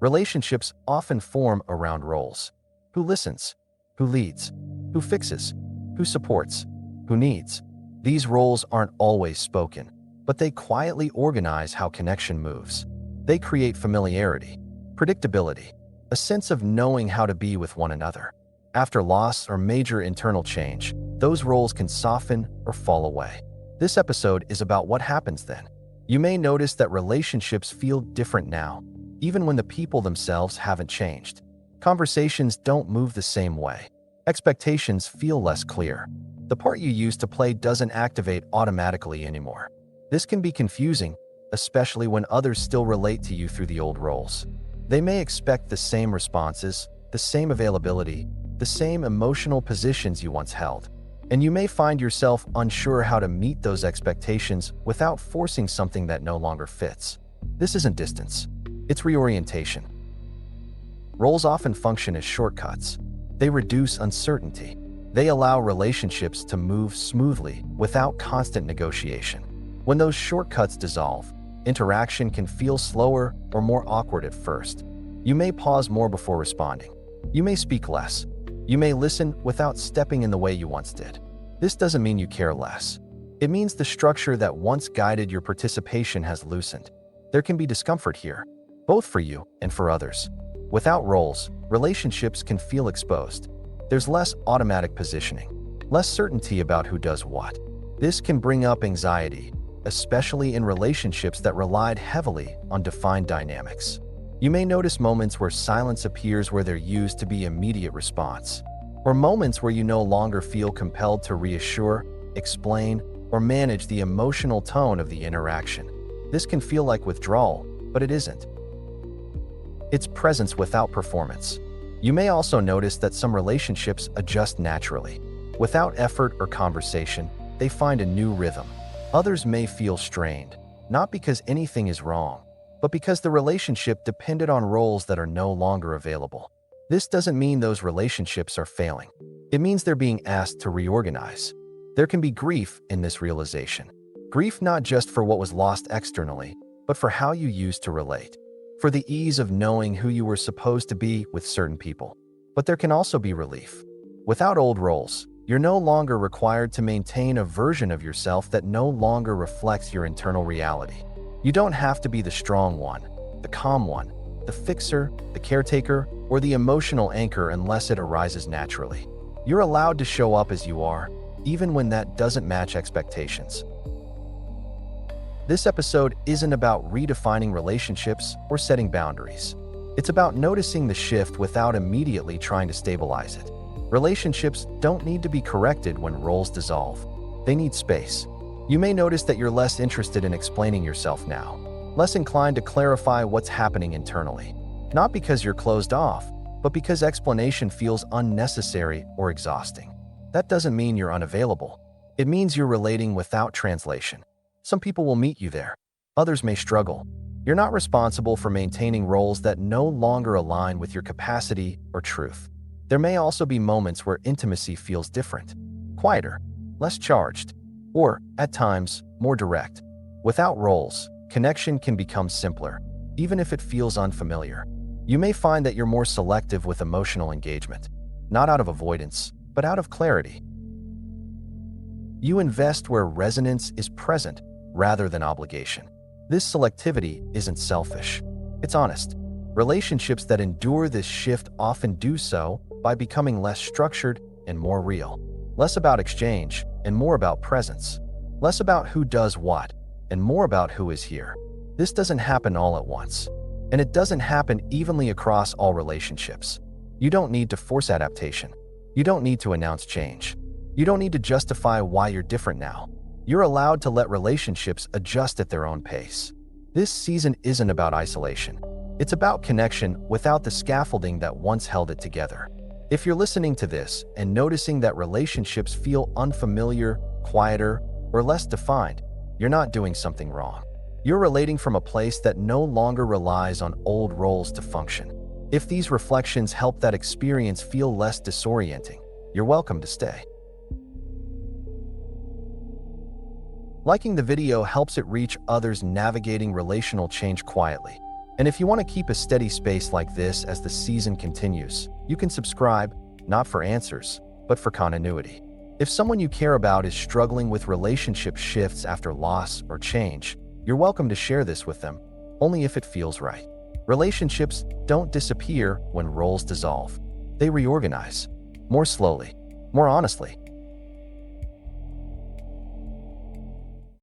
Relationships often form around roles. Who listens? Who leads? Who fixes? Who supports? Who needs? These roles aren't always spoken, but they quietly organize how connection moves. They create familiarity, predictability, a sense of knowing how to be with one another. After loss or major internal change, those roles can soften or fall away. This episode is about what happens then. You may notice that relationships feel different now, even when the people themselves haven't changed. Conversations don't move the same way. Expectations feel less clear. The part you used to play doesn't activate automatically anymore. This can be confusing, especially when others still relate to you through the old roles. They may expect the same responses, the same availability, the same emotional positions you once held. And you may find yourself unsure how to meet those expectations without forcing something that no longer fits. This isn't distance. It's reorientation. Roles often function as shortcuts. They reduce uncertainty. They allow relationships to move smoothly without constant negotiation. When those shortcuts dissolve, interaction can feel slower or more awkward at first. You may pause more before responding. You may speak less. You may listen without stepping in the way you once did. This doesn't mean you care less. It means the structure that once guided your participation has loosened. There can be discomfort here, both for you and for others. Without roles, relationships can feel exposed. There's less automatic positioning, less certainty about who does what. This can bring up anxiety, especially in relationships that relied heavily on defined dynamics. You may notice moments where silence appears where there used to be immediate response, or moments where you no longer feel compelled to reassure, explain, or manage the emotional tone of the interaction. This can feel like withdrawal, but it isn't. It's presence without performance. You may also notice that some relationships adjust naturally. Without effort or conversation, they find a new rhythm. Others may feel strained, not because anything is wrong, but because the relationship depended on roles that are no longer available. This doesn't mean those relationships are failing. It means they're being asked to reorganize. There can be grief in this realization. Grief not just for what was lost externally, but for how you used to relate. For the ease of knowing who you were supposed to be with certain people. But there can also be relief. Without old roles, you're no longer required to maintain a version of yourself that no longer reflects your internal reality. You don't have to be the strong one, the calm one, the fixer, the caretaker, or the emotional anchor unless it arises naturally. You're allowed to show up as you are, even when that doesn't match expectations. This episode isn't about redefining relationships or setting boundaries. It's about noticing the shift without immediately trying to stabilize it. Relationships don't need to be corrected when roles dissolve. They need space. You may notice that you're less interested in explaining yourself now, less inclined to clarify what's happening internally. Not because you're closed off, but because explanation feels unnecessary or exhausting. That doesn't mean you're unavailable. It means you're relating without translation. Some people will meet you there. Others may struggle. You're not responsible for maintaining roles that no longer align with your capacity or truth. There may also be moments where intimacy feels different, quieter, less charged, or, at times, more direct. Without roles, connection can become simpler, even if it feels unfamiliar. You may find that you're more selective with emotional engagement, not out of avoidance, but out of clarity. You invest where resonance is present rather than obligation. This selectivity isn't selfish. It's honest. Relationships that endure this shift often do so by becoming less structured and more real. Less about exchange and more about presence. Less about who does what and more about who is here. This doesn't happen all at once. And it doesn't happen evenly across all relationships. You don't need to force adaptation. You don't need to announce change. You don't need to justify why you're different now. You're allowed to let relationships adjust at their own pace. This season isn't about isolation. It's about connection without the scaffolding that once held it together. If you're listening to this and noticing that relationships feel unfamiliar, quieter, or less defined, you're not doing something wrong. You're relating from a place that no longer relies on old roles to function. If these reflections help that experience feel less disorienting, you're welcome to stay. Liking the video helps it reach others navigating relational change quietly. And if you want to keep a steady space like this as the season continues, you can subscribe, not for answers, but for continuity. If someone you care about is struggling with relationship shifts after loss or change, you're welcome to share this with them, only if it feels right. Relationships don't disappear when roles dissolve. They reorganize, more slowly, more honestly,